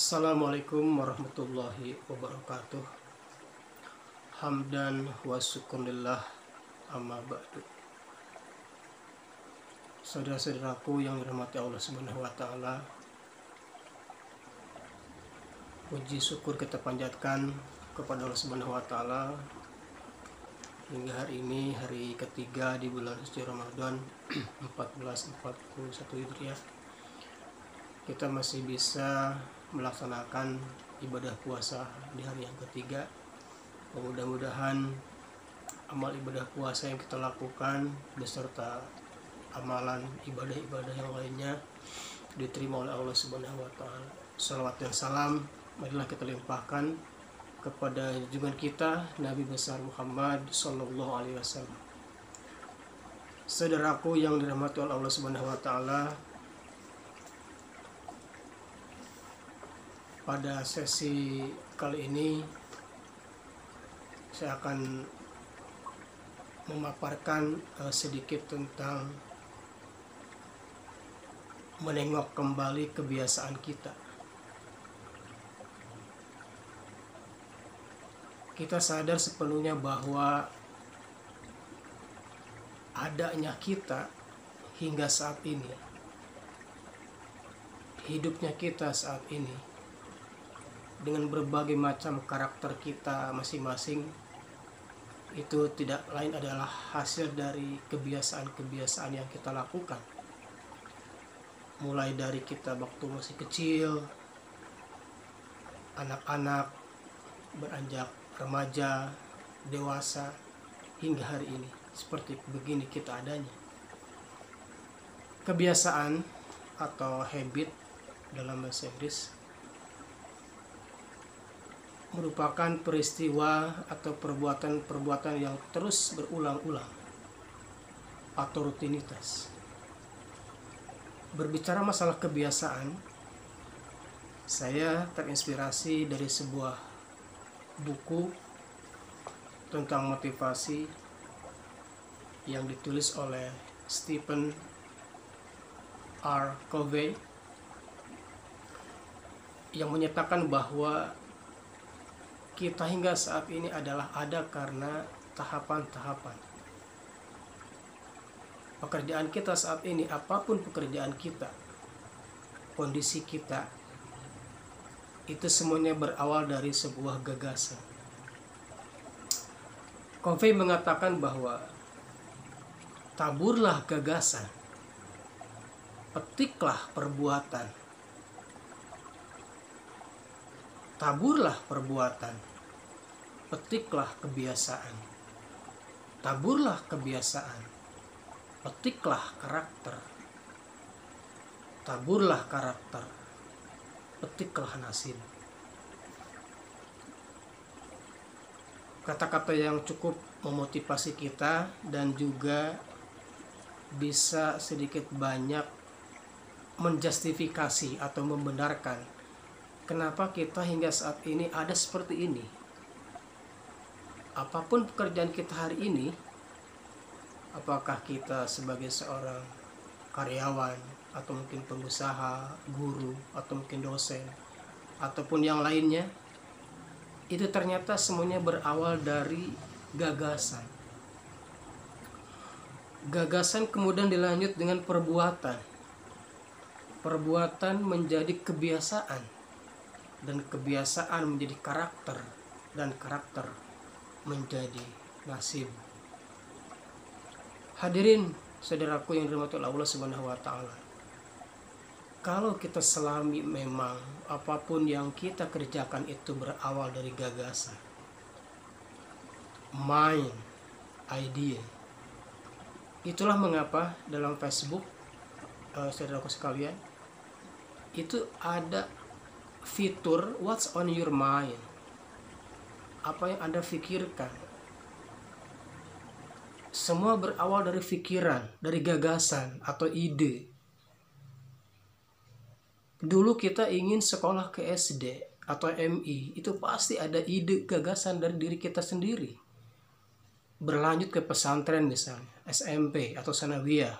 Assalamualaikum warahmatullahi wabarakatuh. Hamdan wa syukurillah, amma ba'du. Saudara-saudaraku yang dirahmati Allah Subhanahu wa taala, puji syukur kita panjatkan kepada Allah Subhanahu wa taala hingga hari ini, hari ketiga di bulan suci Ramadan 1441 Hijriah, kita masih bisa melaksanakan ibadah puasa di hari yang ketiga. Mudah-mudahan amal ibadah puasa yang kita lakukan beserta amalan ibadah-ibadah yang lainnya diterima oleh Allah Subhanahu wa taala. Salawat dan salam marilah kita limpahkan kepada junjungan kita Nabi besar Muhammad sallallahu alaihi wasallam. Saudaraku yang dirahmati oleh Allah Subhanahu wa taala, pada sesi kali ini saya akan memaparkan sedikit tentang menengok kembali kebiasaan kita. Kita sadar sepenuhnya bahwa adanya kita hingga saat ini, hidupnya kita saat ini, dengan berbagai macam karakter kita masing-masing, itu tidak lain adalah hasil dari kebiasaan-kebiasaan yang kita lakukan. Mulai dari kita waktu masih kecil, anak-anak, beranjak remaja, dewasa, hingga hari ini. Seperti begini kita adanya. Kebiasaan atau habit dalam bahasa Inggris merupakan peristiwa atau perbuatan-perbuatan yang terus berulang-ulang atau rutinitas. Berbicara masalah kebiasaan, saya terinspirasi dari sebuah buku tentang motivasi yang ditulis oleh Stephen R. Covey yang menyatakan bahwa kita hingga saat ini adalah ada karena tahapan-tahapan. Pekerjaan kita saat ini, apapun pekerjaan kita, kondisi kita, itu semuanya berawal dari sebuah gagasan. Covey mengatakan bahwa taburlah gagasan, petiklah perbuatan. Taburlah perbuatan, petiklah kebiasaan. Taburlah kebiasaan, petiklah karakter. Taburlah karakter, petiklah nasib. Kata-kata yang cukup memotivasi kita dan juga bisa sedikit banyak menjustifikasi atau membenarkan kenapa kita hingga saat ini ada seperti ini. Apapun pekerjaan kita hari ini, apakah kita sebagai seorang karyawan, atau mungkin pengusaha, guru, atau mungkin dosen, ataupun yang lainnya, itu ternyata semuanya berawal dari gagasan. Gagasan kemudian dilanjut dengan perbuatan. Perbuatan menjadi kebiasaan, dan kebiasaan menjadi karakter, dan karakter menjadi nasib. Hadirin saudaraku yang dirahmati Allah Subhanahu wa taala, kalau kita selami memang apapun yang kita kerjakan itu berawal dari gagasan, mind, idea. Itulah mengapa dalam Facebook, saudaraku sekalian, itu ada fitur what's on your mind, apa yang Anda pikirkan. Semua berawal dari pikiran, dari gagasan atau ide. Dulu kita ingin sekolah ke SD atau MI, itu pasti ada ide, gagasan dari diri kita sendiri. Berlanjut ke pesantren misalnya, SMP atau sanawiyah,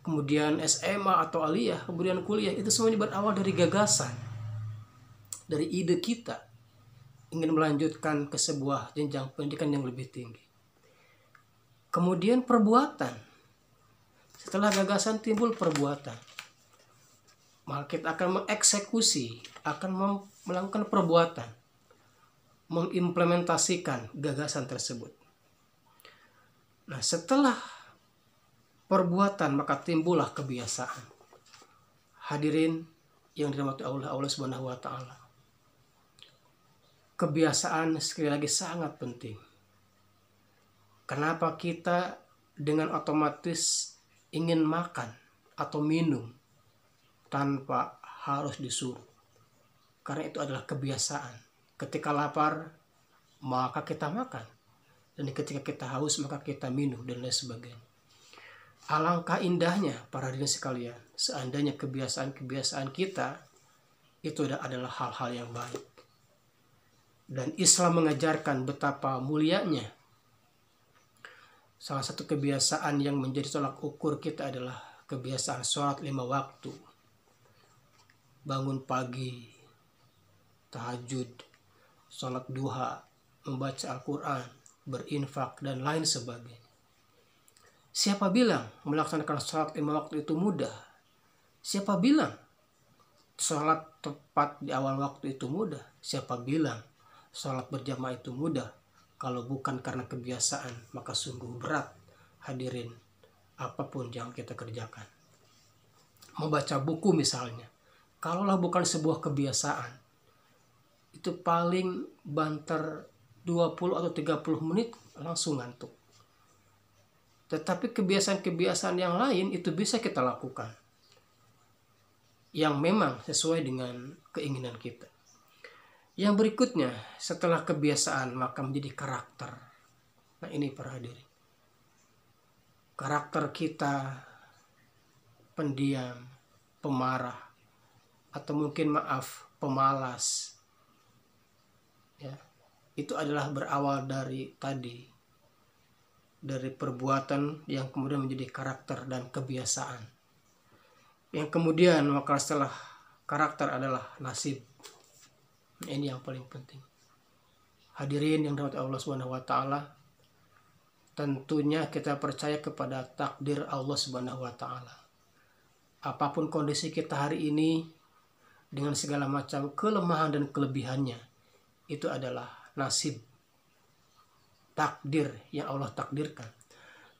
kemudian SMA atau aliyah, kemudian kuliah, itu semuanya berawal dari gagasan. dari ide kita ingin melanjutkan ke sebuah jenjang pendidikan yang lebih tinggi. Kemudian perbuatan. Setelah gagasan timbul perbuatan. Maka kita akan mengeksekusi, akan melakukan perbuatan, mengimplementasikan gagasan tersebut. Nah, setelah perbuatan maka timbullah kebiasaan. Hadirin yang dirahmati Allah Subhanahu wa taala. Kebiasaan sekali lagi sangat penting. Kenapa kita dengan otomatis ingin makan atau minum tanpa harus disuruh? Karena itu adalah kebiasaan. Ketika lapar, maka kita makan. Dan ketika kita haus, maka kita minum dan lain sebagainya. Alangkah indahnya para hadirin sekalian, seandainya kebiasaan-kebiasaan kita itu adalah hal-hal yang baik. Dan Islam mengajarkan betapa mulianya. Salah satu kebiasaan yang menjadi tolak ukur kita adalah kebiasaan sholat 5 waktu. Bangun pagi, tahajud, sholat duha, membaca Al-Quran, berinfak, dan lain sebagainya. Siapa bilang melaksanakan sholat 5 waktu itu mudah? Siapa bilang sholat tepat di awal waktu itu mudah? Siapa bilang sholat berjamaah itu mudah? Kalau bukan karena kebiasaan, maka sungguh berat, hadirin, apapun yang kita kerjakan. Membaca buku misalnya, kalaulah bukan sebuah kebiasaan, itu paling banter 20 atau 30 menit langsung ngantuk. Tetapi kebiasaan-kebiasaan yang lain itu bisa kita lakukan, yang memang sesuai dengan keinginan kita. Yang berikutnya, setelah kebiasaan maka menjadi karakter. Nah, ini para hadirin. Karakter kita pendiam, pemarah, atau mungkin pemalas. Ya, itu adalah berawal dari perbuatan yang kemudian menjadi karakter dan kebiasaan. Yang kemudian maka setelah karakter adalah nasib. Ini yang paling penting. Hadirin yang dirahmati Allah Subhanahu wa taala, tentunya kita percaya kepada takdir Allah Subhanahu wa taala. Apapun kondisi kita hari ini dengan segala macam kelemahan dan kelebihannya, itu adalah nasib, takdir yang Allah takdirkan.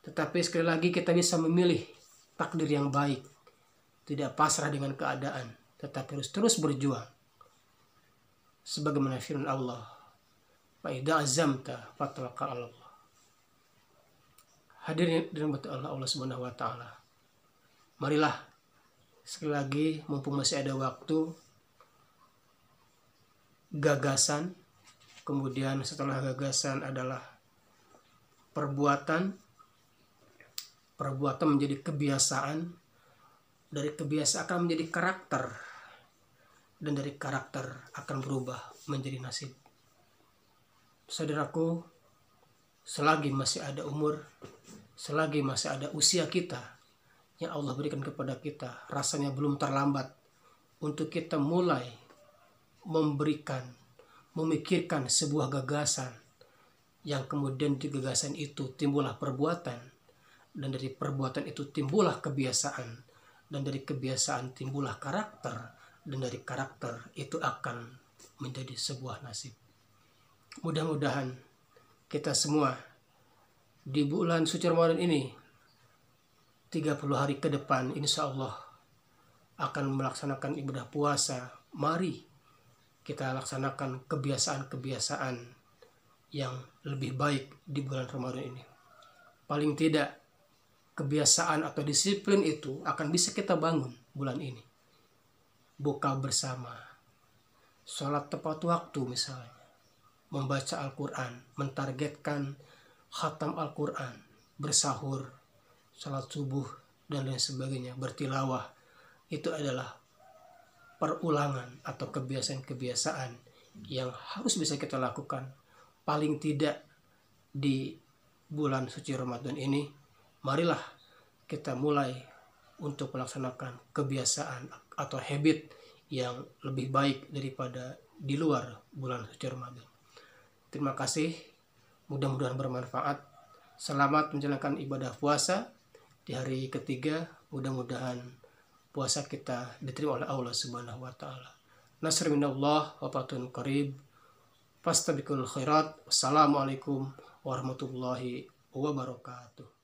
Tetapi sekali lagi kita bisa memilih takdir yang baik, tidak pasrah dengan keadaan, tetapi harus terus berjuang. Sebagaimana firman Allah, "Fa idza azamta fatawakkal 'ala Allah." Hadirin dirahmati Allah Subhanahu wa taala. Marilah sekali lagi mumpung masih ada waktu, gagasan, kemudian setelah gagasan adalah perbuatan menjadi kebiasaan, dari kebiasaan akan menjadi karakter, dan dari karakter akan berubah menjadi nasib. Saudaraku, selagi masih ada umur, selagi masih ada usia kita yang Allah berikan kepada kita, rasanya belum terlambat untuk kita mulai memikirkan sebuah gagasan, yang kemudian di gagasan itu timbullah perbuatan, dan dari perbuatan itu timbullah kebiasaan, dan dari kebiasaan timbullah karakter, dan dari karakter itu akan menjadi sebuah nasib. Mudah-mudahan kita semua di bulan suci Ramadan ini 30 hari ke depan insya Allah akan melaksanakan ibadah puasa. Mari kita laksanakan kebiasaan-kebiasaan yang lebih baik di bulan Ramadan ini. Paling tidak kebiasaan atau disiplin itu akan bisa kita bangun bulan ini. Buka bersama, sholat tepat waktu misalnya, membaca Al-Quran, mentargetkan khatam Al-Quran, bersahur, sholat subuh, dan lain sebagainya, bertilawah. Itu adalah perulangan atau kebiasaan-kebiasaan yang harus bisa kita lakukan paling tidak di bulan suci Ramadan ini. Marilah kita mulai untuk melaksanakan kebiasaan atau habit yang lebih baik daripada di luar bulan suci Ramadan. Terima kasih, mudah-mudahan bermanfaat. Selamat menjalankan ibadah puasa di hari ketiga. Mudah-mudahan puasa kita diterima oleh Allah Subhanahu wa taala. Nasr minallah wa fathun qarib. Fastabiqul khairat. Wassalamualaikum warahmatullahi wabarakatuh.